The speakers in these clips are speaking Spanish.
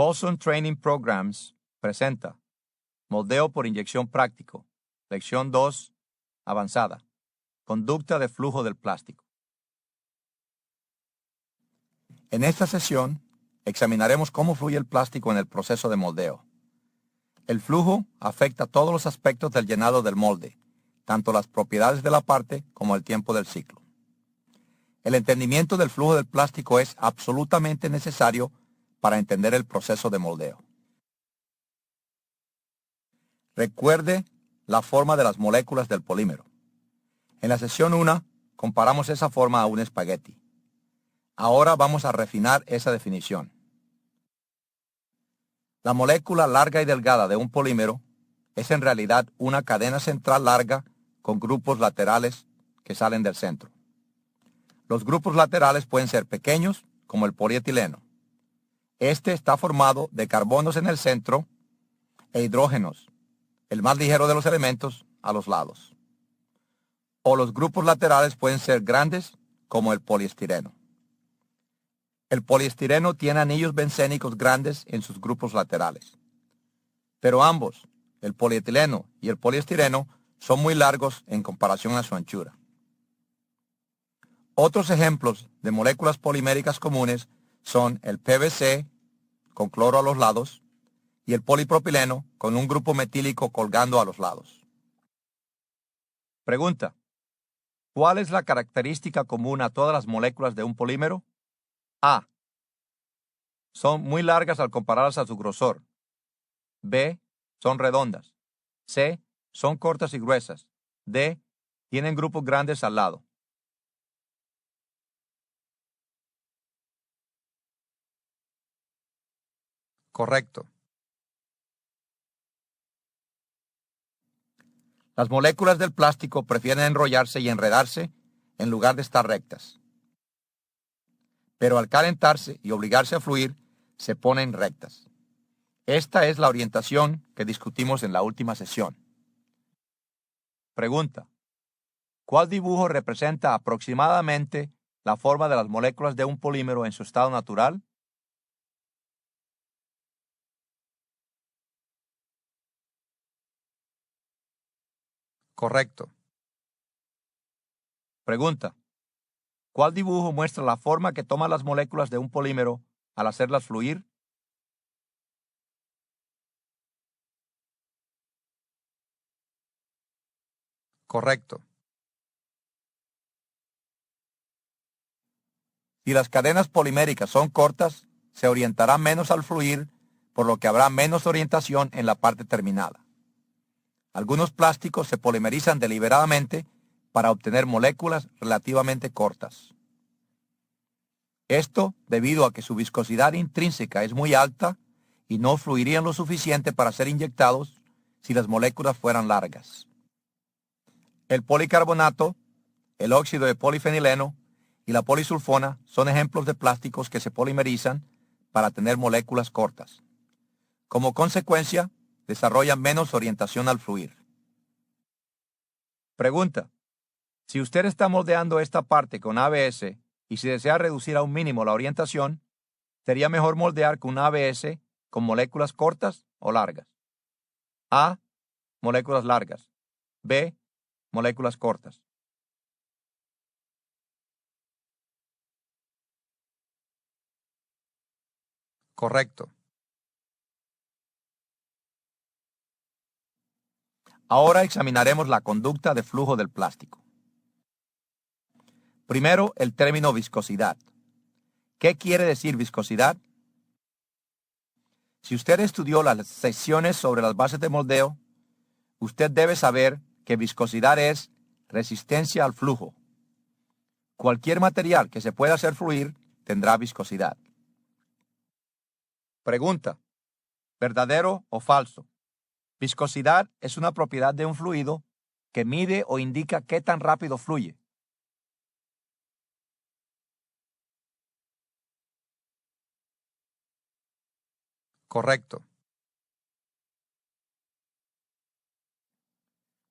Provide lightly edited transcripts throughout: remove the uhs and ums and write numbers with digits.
Paulson Training Programs presenta Moldeo por inyección práctico. Lección 2, avanzada. Conducta de flujo del plástico. En esta sesión, examinaremos cómo fluye el plástico en el proceso de moldeo. El flujo afecta todos los aspectos del llenado del molde, tanto las propiedades de la parte como el tiempo del ciclo. El entendimiento del flujo del plástico es absolutamente necesario para entender el proceso de moldeo. Recuerde la forma de las moléculas del polímero. En la sesión 1 comparamos esa forma a un espagueti. Ahora vamos a refinar esa definición. La molécula larga y delgada de un polímero es en realidad una cadena central larga con grupos laterales que salen del centro. Los grupos laterales pueden ser pequeños, como el polietileno. Este está formado de carbonos en el centro e hidrógenos, el más ligero de los elementos, a los lados. O los grupos laterales pueden ser grandes, como el poliestireno. El poliestireno tiene anillos bencénicos grandes en sus grupos laterales. Pero ambos, el polietileno y el poliestireno, son muy largos en comparación a su anchura. Otros ejemplos de moléculas poliméricas comunes son el PVC, con cloro a los lados, y el polipropileno, con un grupo metílico colgando a los lados. Pregunta: ¿cuál es la característica común a todas las moléculas de un polímero? A. Son muy largas al compararlas a su grosor. B. Son redondas. C. Son cortas y gruesas. D. Tienen grupos grandes al lado. Correcto. Las moléculas del plástico prefieren enrollarse y enredarse en lugar de estar rectas. Pero al calentarse y obligarse a fluir, se ponen rectas. Esta es la orientación que discutimos en la última sesión. Pregunta: ¿cuál dibujo representa aproximadamente la forma de las moléculas de un polímero en su estado natural? Correcto. Pregunta: ¿cuál dibujo muestra la forma que toman las moléculas de un polímero al hacerlas fluir? Correcto. Si las cadenas poliméricas son cortas, se orientará menos al fluir, por lo que habrá menos orientación en la parte terminada. Algunos plásticos se polimerizan deliberadamente para obtener moléculas relativamente cortas. Esto debido a que su viscosidad intrínseca es muy alta y no fluirían lo suficiente para ser inyectados si las moléculas fueran largas. El policarbonato, el óxido de polifenileno y la polisulfona son ejemplos de plásticos que se polimerizan para tener moléculas cortas. Como consecuencia, desarrollan menos orientación al fluir. Pregunta: si usted está moldeando esta parte con ABS y si desea reducir a un mínimo la orientación, ¿sería mejor moldear con ABS con moléculas cortas o largas? A. Moléculas largas. B. Moléculas cortas. Correcto. Ahora examinaremos la conducta de flujo del plástico. Primero, el término viscosidad. ¿Qué quiere decir viscosidad? Si usted estudió las secciones sobre las bases de moldeo, usted debe saber que viscosidad es resistencia al flujo. Cualquier material que se pueda hacer fluir tendrá viscosidad. Pregunta: ¿verdadero o falso? Viscosidad es una propiedad de un fluido que mide o indica qué tan rápido fluye. Correcto.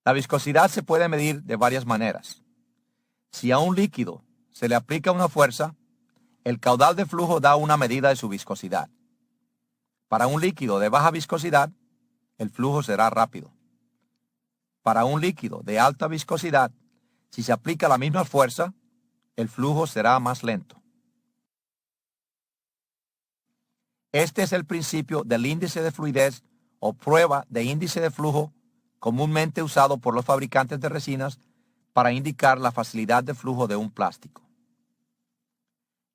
La viscosidad se puede medir de varias maneras. Si a un líquido se le aplica una fuerza, el caudal de flujo da una medida de su viscosidad. Para un líquido de baja viscosidad, el flujo será rápido. Para un líquido de alta viscosidad, si se aplica la misma fuerza, el flujo será más lento. Este es el principio del índice de fluidez o prueba de índice de flujo comúnmente usado por los fabricantes de resinas para indicar la facilidad de flujo de un plástico.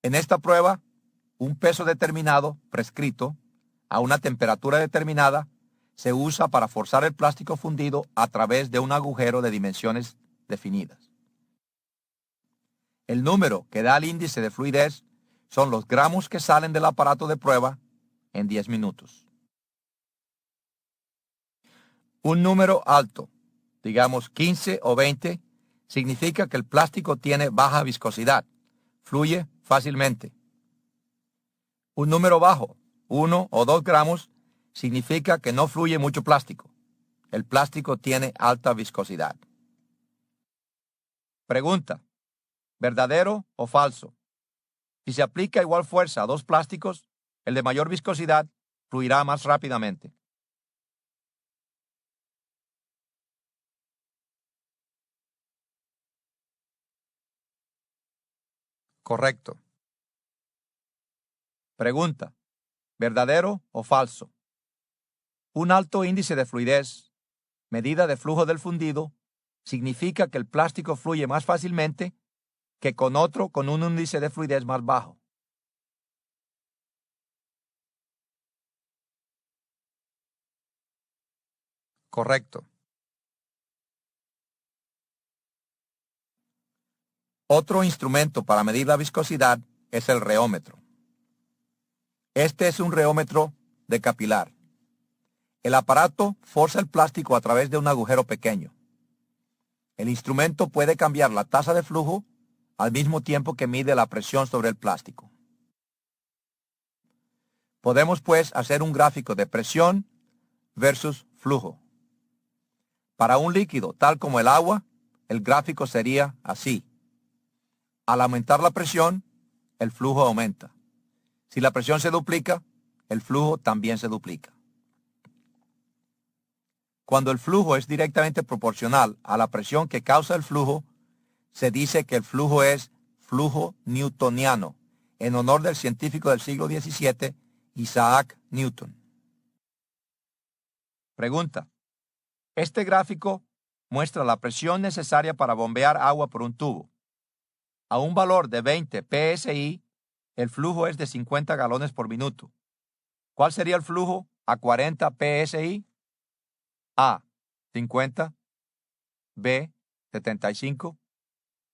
En esta prueba, un peso determinado, prescrito, a una temperatura determinada, se usa para forzar el plástico fundido a través de un agujero de dimensiones definidas. El número que da el índice de fluidez son los gramos que salen del aparato de prueba en 10 minutos. Un número alto, digamos 15 o 20, significa que el plástico tiene baja viscosidad, fluye fácilmente. Un número bajo, 1 o 2 gramos, significa que no fluye mucho plástico. El plástico tiene alta viscosidad. Pregunta: ¿verdadero o falso? Si se aplica igual fuerza a dos plásticos, el de mayor viscosidad fluirá más rápidamente. Correcto. Pregunta: ¿verdadero o falso? Un alto índice de fluidez, medida de flujo del fundido, significa que el plástico fluye más fácilmente que con otro con un índice de fluidez más bajo. Correcto. Otro instrumento para medir la viscosidad es el reómetro. Este es un reómetro de capilar. El aparato forza el plástico a través de un agujero pequeño. El instrumento puede cambiar la tasa de flujo al mismo tiempo que mide la presión sobre el plástico. Podemos pues hacer un gráfico de presión versus flujo. Para un líquido tal como el agua, el gráfico sería así. Al aumentar la presión, el flujo aumenta. Si la presión se duplica, el flujo también se duplica. Cuando el flujo es directamente proporcional a la presión que causa el flujo, se dice que el flujo es flujo newtoniano, en honor del científico del siglo XVII, Isaac Newton. Pregunta: este gráfico muestra la presión necesaria para bombear agua por un tubo. A un valor de 20 psi, el flujo es de 50 galones por minuto. ¿Cuál sería el flujo a 40 psi? A, 50, B, 75,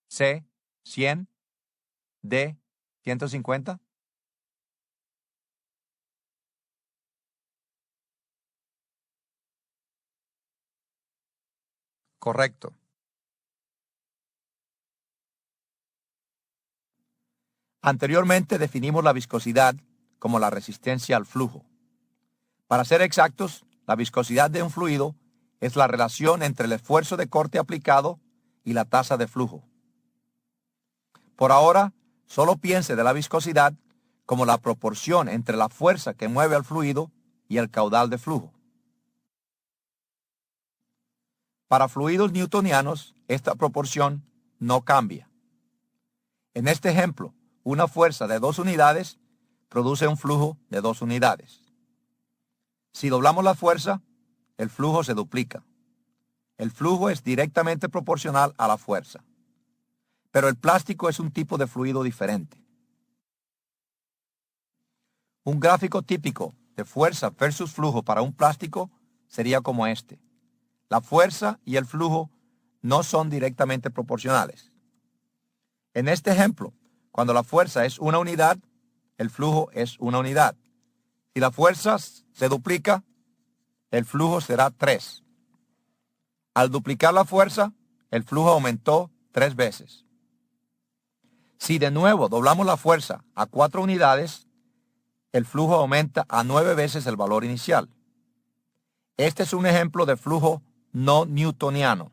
C, 100, D, 150. Correcto. Anteriormente definimos la viscosidad como la resistencia al flujo. Para ser exactos, la viscosidad de un fluido es la relación entre el esfuerzo de corte aplicado y la tasa de flujo. Por ahora, solo piense de la viscosidad como la proporción entre la fuerza que mueve al fluido y el caudal de flujo. Para fluidos newtonianos, esta proporción no cambia. En este ejemplo, una fuerza de 2 unidades produce un flujo de 2 unidades. Si doblamos la fuerza, el flujo se duplica. El flujo es directamente proporcional a la fuerza. Pero el plástico es un tipo de fluido diferente. Un gráfico típico de fuerza versus flujo para un plástico sería como este. La fuerza y el flujo no son directamente proporcionales. En este ejemplo, cuando la fuerza es 1 unidad, el flujo es 1 unidad. Si la fuerza se duplica, el flujo será 3. Al duplicar la fuerza, el flujo aumentó 3 veces. Si de nuevo doblamos la fuerza a 4 unidades, el flujo aumenta a 9 veces el valor inicial. Este es un ejemplo de flujo no newtoniano.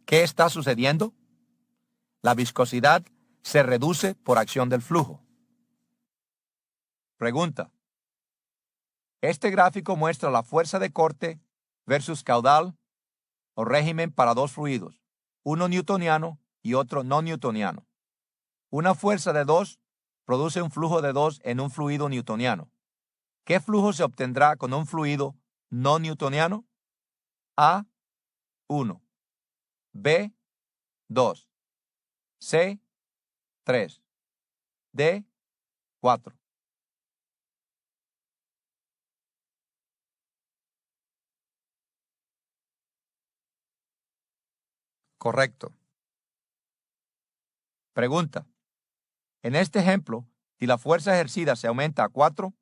¿Qué está sucediendo? La viscosidad se reduce por acción del flujo. Pregunta: Este gráfico muestra la fuerza de corte versus caudal o régimen para dos fluidos, uno newtoniano y otro no newtoniano. Una fuerza de 2 produce un flujo de 2 en un fluido newtoniano. ¿Qué flujo se obtendrá con un fluido no newtoniano? A, 1. B, 2. C, 3. D, 4. Correcto. Pregunta. En este ejemplo, si la fuerza ejercida se aumenta a 4,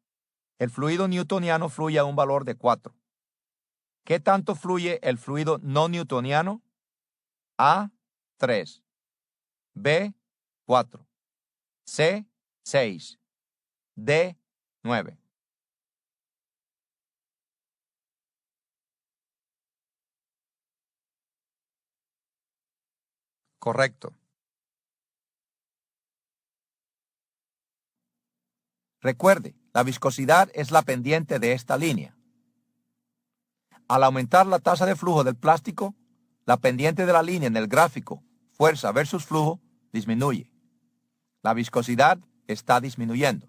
el fluido newtoniano fluye a un valor de 4. ¿Qué tanto fluye el fluido no newtoniano? A, 3. B, 4. C, 6. D, 9. Correcto. Recuerde, la viscosidad es la pendiente de esta línea. Al aumentar la tasa de flujo del plástico, la pendiente de la línea en el gráfico, fuerza versus flujo, disminuye. La viscosidad está disminuyendo.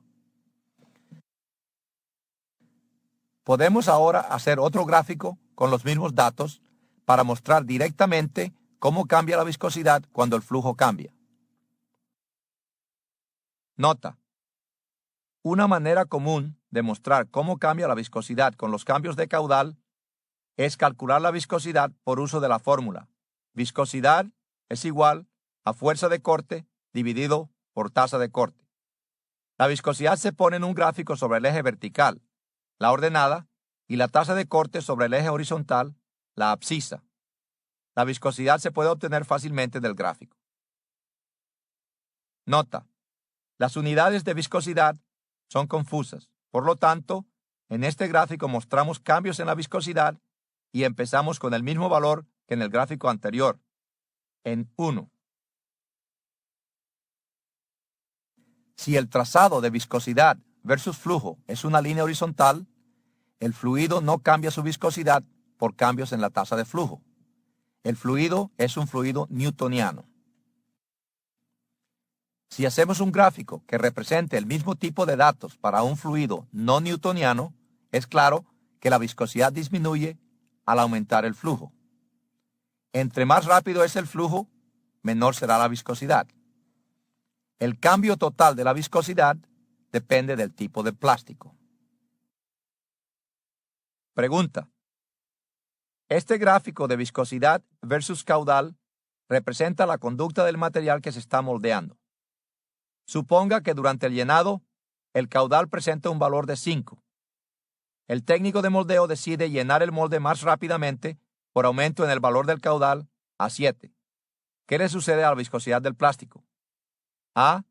Podemos ahora hacer otro gráfico con los mismos datos para mostrar directamente cómo cambia la viscosidad cuando el flujo cambia. Nota. Una manera común de mostrar cómo cambia la viscosidad con los cambios de caudal es calcular la viscosidad por uso de la fórmula. Viscosidad es igual a fuerza de corte dividido por tasa de corte. La viscosidad se pone en un gráfico sobre el eje vertical, la ordenada, y la tasa de corte sobre el eje horizontal, la abscisa. La viscosidad se puede obtener fácilmente del gráfico. Nota. Las unidades de viscosidad son confusas. Por lo tanto, en este gráfico mostramos cambios en la viscosidad y empezamos con el mismo valor que en el gráfico anterior, en 1. Si el trazado de viscosidad versus flujo es una línea horizontal, el fluido no cambia su viscosidad por cambios en la tasa de flujo. El fluido es un fluido newtoniano. Si hacemos un gráfico que represente el mismo tipo de datos para un fluido no newtoniano, es claro que la viscosidad disminuye al aumentar el flujo. Entre más rápido es el flujo, menor será la viscosidad. El cambio total de la viscosidad depende del tipo de plástico. Pregunta. Este gráfico de viscosidad versus caudal representa la conducta del material que se está moldeando. Suponga que durante el llenado, el caudal presenta un valor de 5. El técnico de moldeo decide llenar el molde más rápidamente por aumento en el valor del caudal a 7. ¿Qué le sucede a la viscosidad del plástico? A.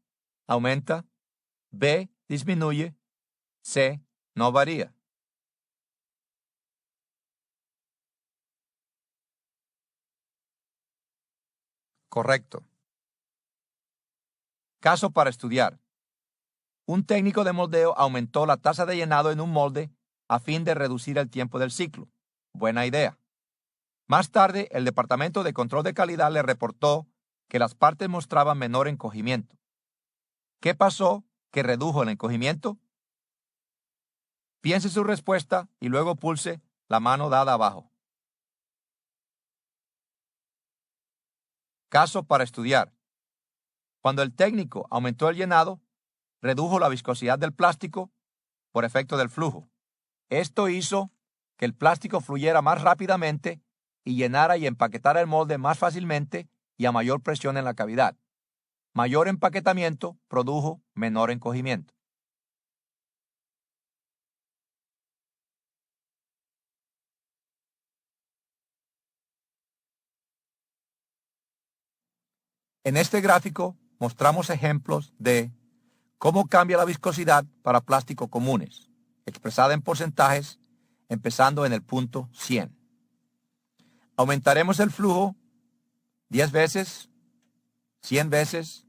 Aumenta. B. Disminuye. C. No varía. Correcto. Caso para estudiar. Un técnico de moldeo aumentó la tasa de llenado en un molde a fin de reducir el tiempo del ciclo. Buena idea. Más tarde, el Departamento de Control de Calidad le reportó que las partes mostraban menor encogimiento. ¿Qué pasó que redujo el encogimiento? Piense su respuesta y luego pulse la mano dada abajo. Caso para estudiar. Cuando el técnico aumentó el llenado, redujo la viscosidad del plástico por efecto del flujo. Esto hizo que el plástico fluyera más rápidamente y llenara y empaquetara el molde más fácilmente y a mayor presión en la cavidad. Mayor empaquetamiento produjo menor encogimiento. En este gráfico mostramos ejemplos de cómo cambia la viscosidad para plásticos comunes, expresada en porcentajes, empezando en el punto 100. Aumentaremos el flujo 10 veces, 100 veces,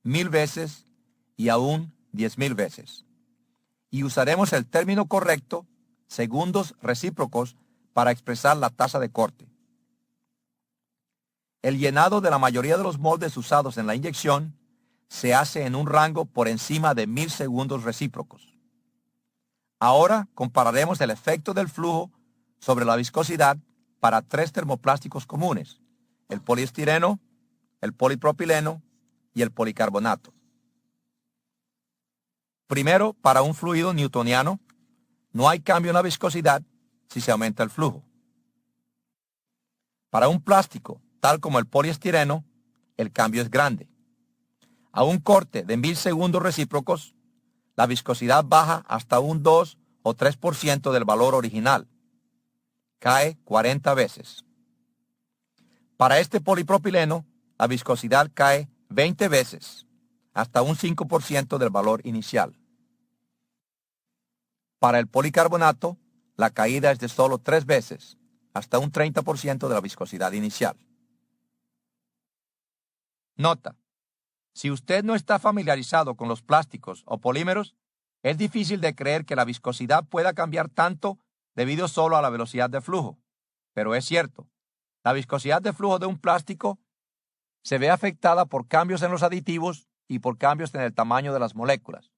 1000 veces y aún 10,000 veces. y usaremos el término correcto, segundos recíprocos, para expresar la tasa de corte. El llenado de la mayoría de los moldes usados en la inyección se hace en un rango por encima de 1000 segundos recíprocos. Ahora compararemos el efecto del flujo sobre la viscosidad para 3 termoplásticos comunes: el poliestireno, el polipropileno y el policarbonato. Primero, para un fluido newtoniano, no hay cambio en la viscosidad si se aumenta el flujo. Para un plástico, tal como el poliestireno, el cambio es grande. A un corte de 1000 segundos recíprocos, la viscosidad baja hasta un 2 o 3% del valor original. Cae 40 veces. Para este polipropileno, la viscosidad cae 20 veces, hasta un 5% del valor inicial. Para el policarbonato, la caída es de solo 3 veces, hasta un 30% de la viscosidad inicial. Nota: si usted no está familiarizado con los plásticos o polímeros, es difícil de creer que la viscosidad pueda cambiar tanto debido solo a la velocidad de flujo. Pero es cierto, la viscosidad de flujo de un plástico se ve afectada por cambios en los aditivos y por cambios en el tamaño de las moléculas.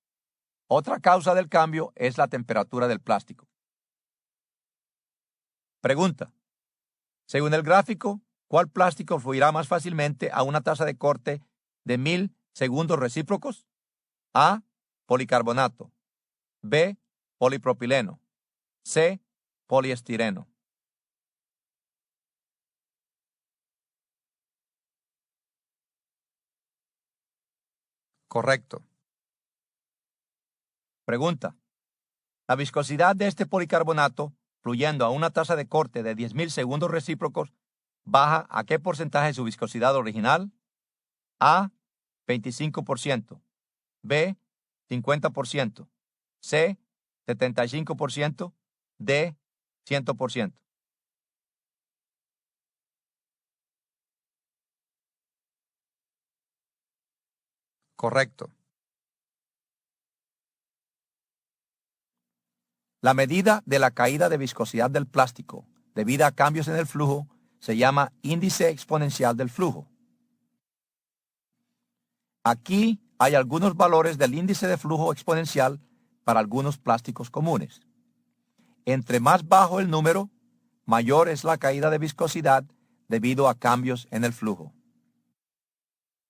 Otra causa del cambio es la temperatura del plástico. Pregunta: según el gráfico, ¿cuál plástico fluirá más fácilmente a una tasa de corte de 1000 segundos recíprocos? A. Policarbonato. B. Polipropileno. C. Poliestireno. Correcto. Pregunta: la viscosidad de este policarbonato, fluyendo a una tasa de corte de 10.000 segundos recíprocos, ¿baja a qué porcentaje de su viscosidad original? A. 25%. B. 50%. C. 75%. D. 100%. Correcto. La medida de la caída de viscosidad del plástico debido a cambios en el flujo se llama índice exponencial del flujo. Aquí hay algunos valores del índice de flujo exponencial para algunos plásticos comunes. Entre más bajo el número, mayor es la caída de viscosidad debido a cambios en el flujo.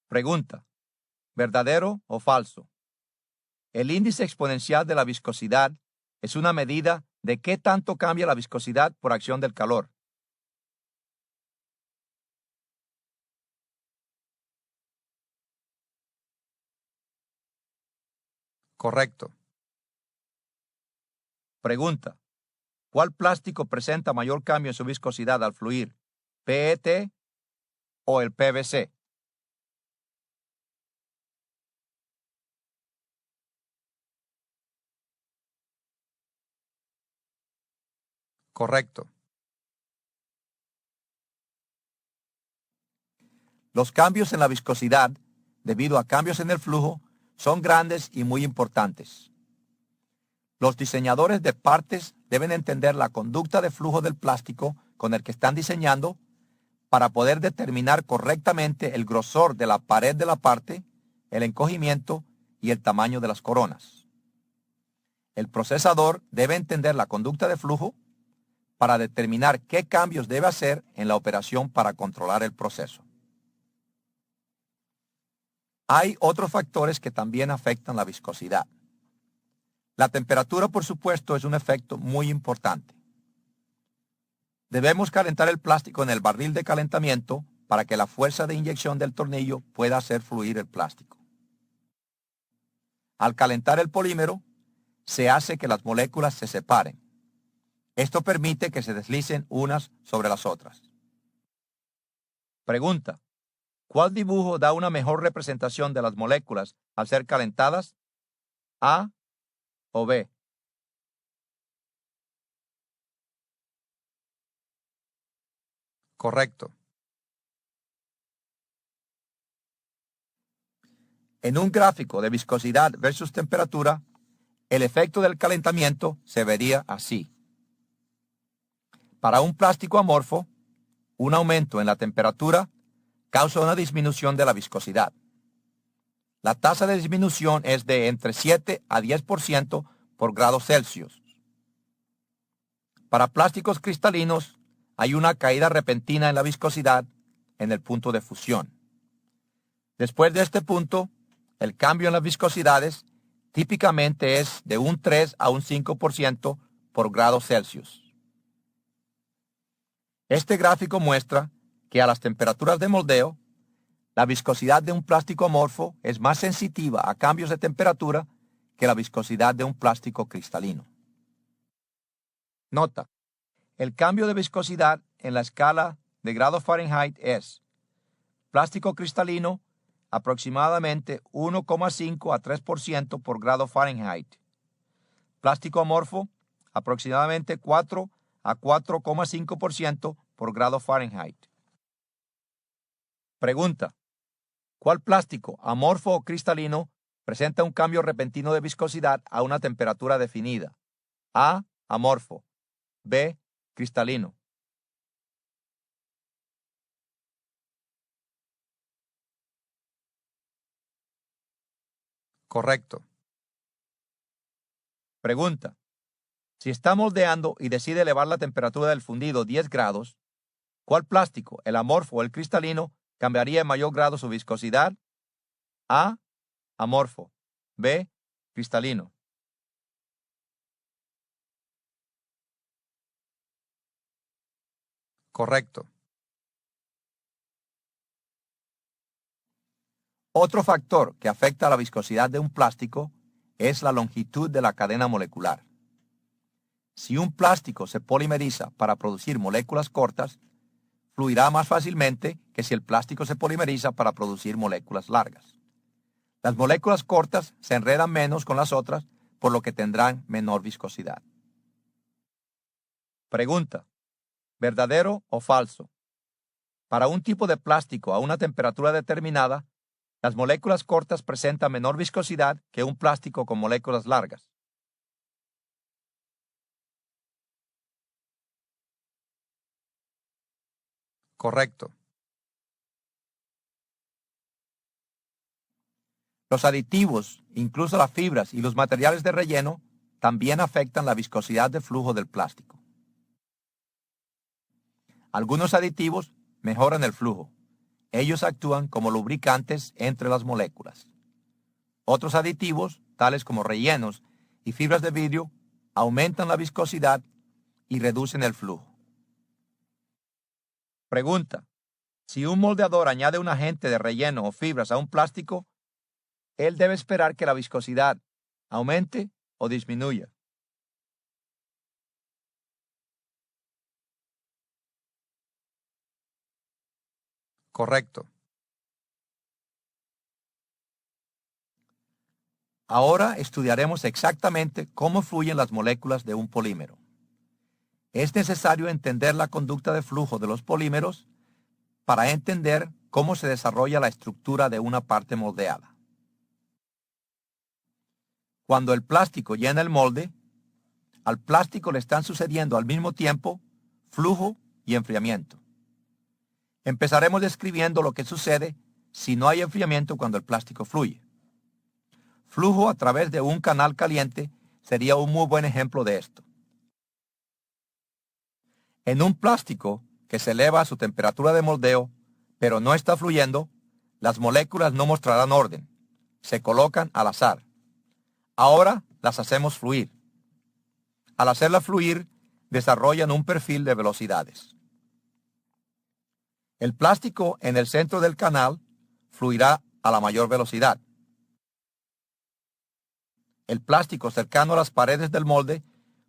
Pregunta: ¿verdadero o falso? El índice exponencial de la viscosidad es una medida de qué tanto cambia la viscosidad por acción del calor. Correcto. Pregunta: ¿cuál plástico presenta mayor cambio en su viscosidad al fluir? ¿PET o el PVC? Correcto. Los cambios en la viscosidad, debido a cambios en el flujo, son grandes y muy importantes. Los diseñadores de partes deben entender la conducta de flujo del plástico con el que están diseñando para poder determinar correctamente el grosor de la pared de la parte, el encogimiento y el tamaño de las coronas. El procesador debe entender la conducta de flujo para determinar qué cambios debe hacer en la operación para controlar el proceso. Hay otros factores que también afectan la viscosidad. La temperatura, por supuesto, es un efecto muy importante. Debemos calentar el plástico en el barril de calentamiento para que la fuerza de inyección del tornillo pueda hacer fluir el plástico. Al calentar el polímero, se hace que las moléculas se separen. Esto permite que se deslicen unas sobre las otras. Pregunta: ¿cuál dibujo da una mejor representación de las moléculas al ser calentadas? ¿A o B? Correcto. En un gráfico de viscosidad versus temperatura, El efecto del calentamiento se vería así. Para un plástico amorfo, un aumento en la temperatura causa una disminución de la viscosidad. La tasa de disminución es de entre 7 a 10% por grados Celsius. Para plásticos cristalinos, hay una caída repentina en la viscosidad en el punto de fusión. Después de este punto, el cambio en las viscosidades típicamente es de un 3 a un 5% por grados Celsius. Este gráfico muestra que a las temperaturas de moldeo, la viscosidad de un plástico amorfo es más sensitiva a cambios de temperatura que la viscosidad de un plástico cristalino. Nota: el cambio de viscosidad en la escala de grados Fahrenheit es: plástico cristalino aproximadamente 1,5 a 3% por grado Fahrenheit. Plástico amorfo aproximadamente 4 a 4,5% por grado Fahrenheit. Pregunta: ¿cuál plástico, amorfo o cristalino, presenta un cambio repentino de viscosidad a una temperatura definida? A, amorfo. B, cristalino. Correcto. Pregunta: si está moldeando y decide elevar la temperatura del fundido 10 grados, ¿cuál plástico, el amorfo o el cristalino, cambiaría en mayor grado su viscosidad? A, amorfo. B, cristalino. Correcto. Otro factor que afecta a la viscosidad de un plástico es la longitud de la cadena molecular. Si un plástico se polimeriza para producir moléculas cortas, fluirá más fácilmente que si el plástico se polimeriza para producir moléculas largas. Las moléculas cortas se enredan menos con las otras, por lo que tendrán menor viscosidad. Pregunta: ¿verdadero o falso? Para un tipo de plástico a una temperatura determinada, las moléculas cortas presentan menor viscosidad que un plástico con moléculas largas. Correcto. Los aditivos, incluso las fibras y los materiales de relleno, también afectan la viscosidad de flujo del plástico. Algunos aditivos mejoran el flujo. Ellos actúan como lubricantes entre las moléculas. Otros aditivos, tales como rellenos y fibras de vidrio, aumentan la viscosidad y reducen el flujo. Pregunta: si un moldeador añade un agente de relleno o fibras a un plástico, él debe esperar que la viscosidad aumente o disminuya. Correcto. Ahora estudiaremos exactamente cómo fluyen las moléculas de un polímero. Es necesario entender la conducta de flujo de los polímeros para entender cómo se desarrolla la estructura de una parte moldeada. Cuando el plástico llena el molde, al plástico le están sucediendo al mismo tiempo flujo y enfriamiento. Empezaremos describiendo lo que sucede si no hay enfriamiento cuando el plástico fluye. Flujo a través de un canal caliente sería un muy buen ejemplo de esto. En un plástico que se eleva a su temperatura de moldeo, pero no está fluyendo, las moléculas no mostrarán orden. Se colocan al azar. Ahora las hacemos fluir. Al hacerlas fluir, desarrollan un perfil de velocidades. El plástico en el centro del canal fluirá a la mayor velocidad. El plástico cercano a las paredes del molde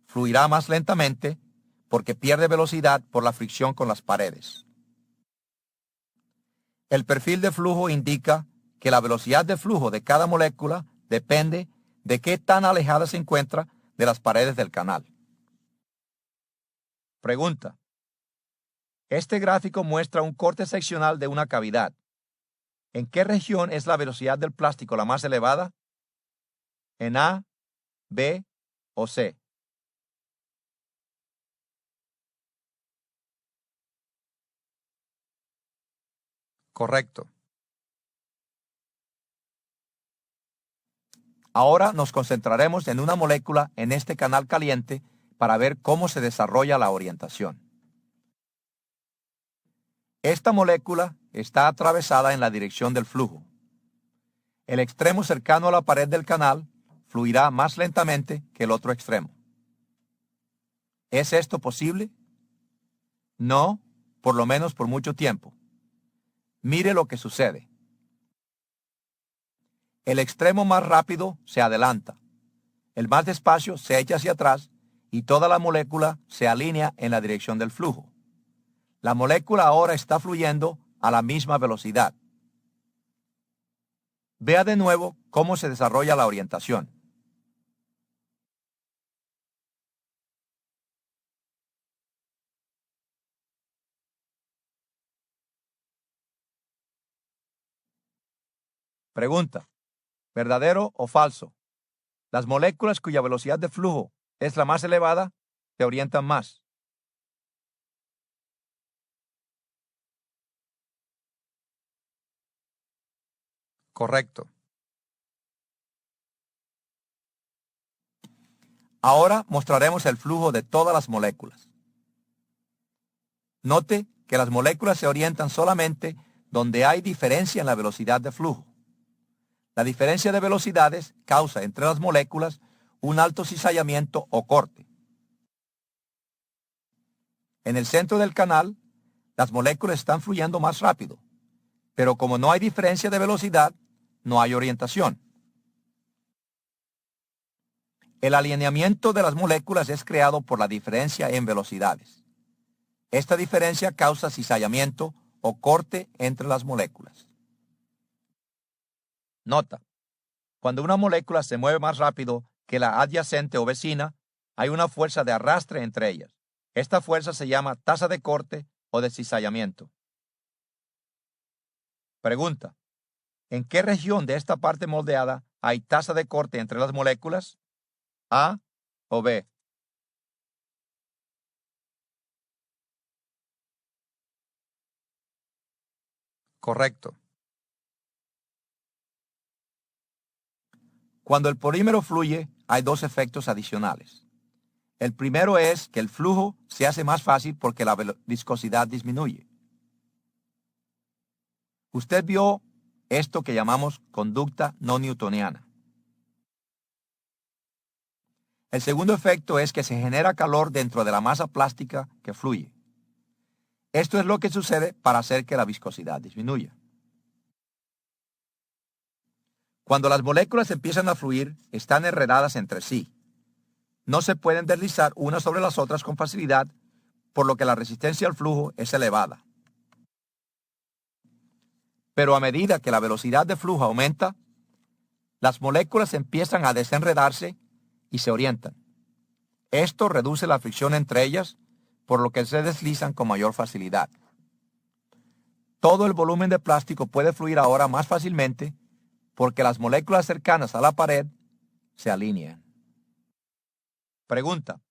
fluirá más lentamente porque pierde velocidad por la fricción con las paredes. El perfil de flujo indica que la velocidad de flujo de cada molécula depende de qué tan alejada se encuentra de las paredes del canal. Pregunta: este gráfico muestra un corte seccional de una cavidad. ¿En qué región es la velocidad del plástico la más elevada? En A, B o C. Correcto. Ahora nos concentraremos en una molécula en este canal caliente para ver cómo se desarrolla la orientación. Esta molécula está atravesada en la dirección del flujo. El extremo cercano a la pared del canal fluirá más lentamente que el otro extremo. ¿Es esto posible? No, por lo menos por mucho tiempo. Mire lo que sucede. El extremo más rápido se adelanta, el más despacio se echa hacia atrás y toda la molécula se alinea en la dirección del flujo. La molécula ahora está fluyendo a la misma velocidad. Vea de nuevo cómo se desarrolla la orientación. Pregunta: ¿verdadero o falso? Las moléculas cuya velocidad de flujo es la más elevada se orientan más. Correcto. Ahora mostraremos el flujo de todas las moléculas. Note que las moléculas se orientan solamente donde hay diferencia en la velocidad de flujo. La diferencia de velocidades causa entre las moléculas un alto cizallamiento o corte. En el centro del canal, las moléculas están fluyendo más rápido, pero como no hay diferencia de velocidad, no hay orientación. El alineamiento de las moléculas es creado por la diferencia en velocidades. Esta diferencia causa cizallamiento o corte entre las moléculas. Nota: cuando una molécula se mueve más rápido que la adyacente o vecina, hay una fuerza de arrastre entre ellas. Esta fuerza se llama tasa de corte o de cizallamiento. Pregunta: ¿en qué región de esta parte moldeada hay tasa de corte entre las moléculas? ¿A o B? Correcto. Cuando el polímero fluye, hay dos efectos adicionales. El primero es que el flujo se hace más fácil porque la viscosidad disminuye. Usted vio esto que llamamos conducta no newtoniana. El segundo efecto es que se genera calor dentro de la masa plástica que fluye. Esto es lo que sucede para hacer que la viscosidad disminuya. Cuando las moléculas empiezan a fluir, están enredadas entre sí. No se pueden deslizar unas sobre las otras con facilidad, por lo que la resistencia al flujo es elevada. Pero a medida que la velocidad de flujo aumenta, las moléculas empiezan a desenredarse y se orientan. Esto reduce la fricción entre ellas, por lo que se deslizan con mayor facilidad. Todo el volumen de plástico puede fluir ahora más fácilmente porque las moléculas cercanas a la pared se alinean. Pregunta: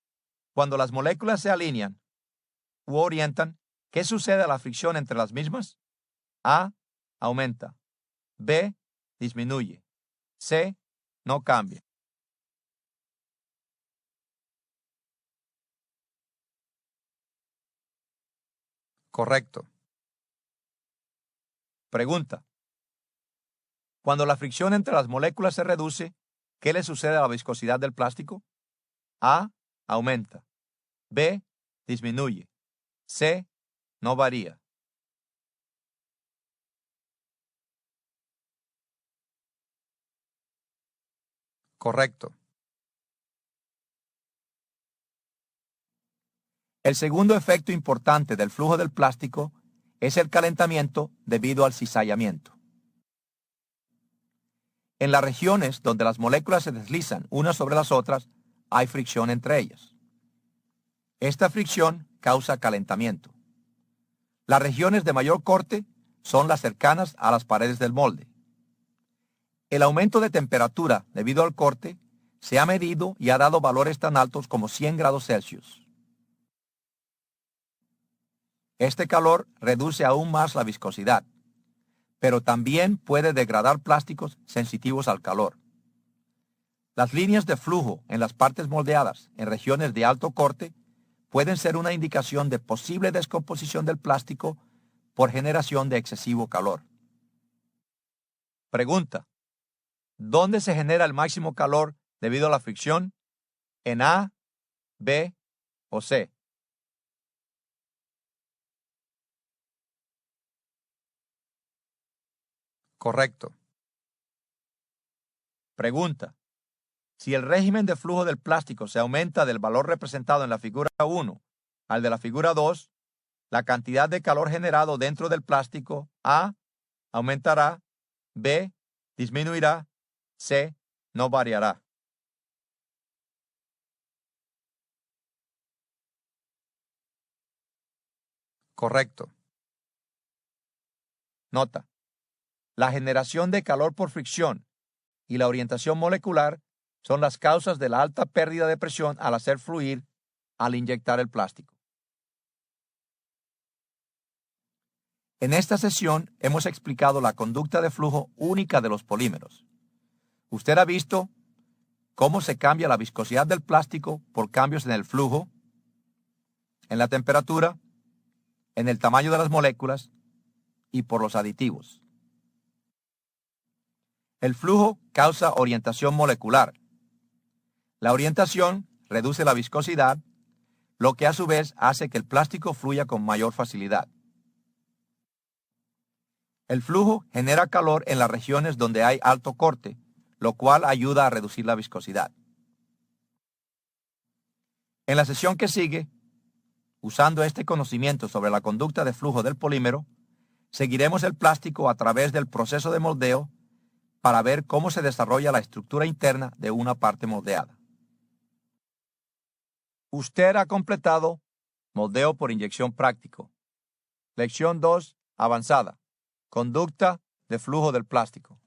cuando las moléculas se alinean u orientan, ¿qué sucede a la fricción entre las mismas? A: aumenta. B: disminuye. C: no cambia. Correcto. Pregunta: cuando la fricción entre las moléculas se reduce, ¿qué le sucede a la viscosidad del plástico? A: aumenta. B: disminuye. C: no varía. Correcto. El segundo efecto importante del flujo del plástico es el calentamiento debido al cizallamiento. En las regiones donde las moléculas se deslizan unas sobre las otras, hay fricción entre ellas. Esta fricción causa calentamiento. Las regiones de mayor corte son las cercanas a las paredes del molde. El aumento de temperatura debido al corte Se ha medido y ha dado valores tan altos como 100 grados Celsius. Este calor reduce aún más la viscosidad, pero también puede degradar plásticos sensitivos al calor. Las líneas de flujo en las partes moldeadas en regiones de alto corte pueden ser una indicación de posible descomposición del plástico por generación de excesivo calor. Pregunta: ¿dónde se genera el máximo calor debido a la fricción? ¿En A, B o C? Correcto. Pregunta: si el régimen de flujo del plástico se aumenta del valor representado en la figura 1 al de la figura 2, la cantidad de calor generado dentro del plástico A aumentará, B disminuirá, C no variará. Correcto. Nota: la generación de calor por fricción y la orientación molecular son las causas de la alta pérdida de presión al hacer fluir al inyectar el plástico. En esta sesión hemos explicado la conducta de flujo única de los polímeros. Usted ha visto cómo se cambia la viscosidad del plástico por cambios en el flujo, en la temperatura, en el tamaño de las moléculas y por los aditivos. El flujo causa orientación molecular. La orientación reduce la viscosidad, lo que a su vez hace que el plástico fluya con mayor facilidad. El flujo genera calor en las regiones donde hay alto corte, lo cual ayuda a reducir la viscosidad. En la sesión que sigue, usando este conocimiento sobre la conducta de flujo del polímero, seguiremos el plástico a través del proceso de moldeo para ver cómo se desarrolla la estructura interna de una parte moldeada. Usted ha completado moldeo por inyección práctico. Lección 2, avanzada. Conducta de flujo del plástico.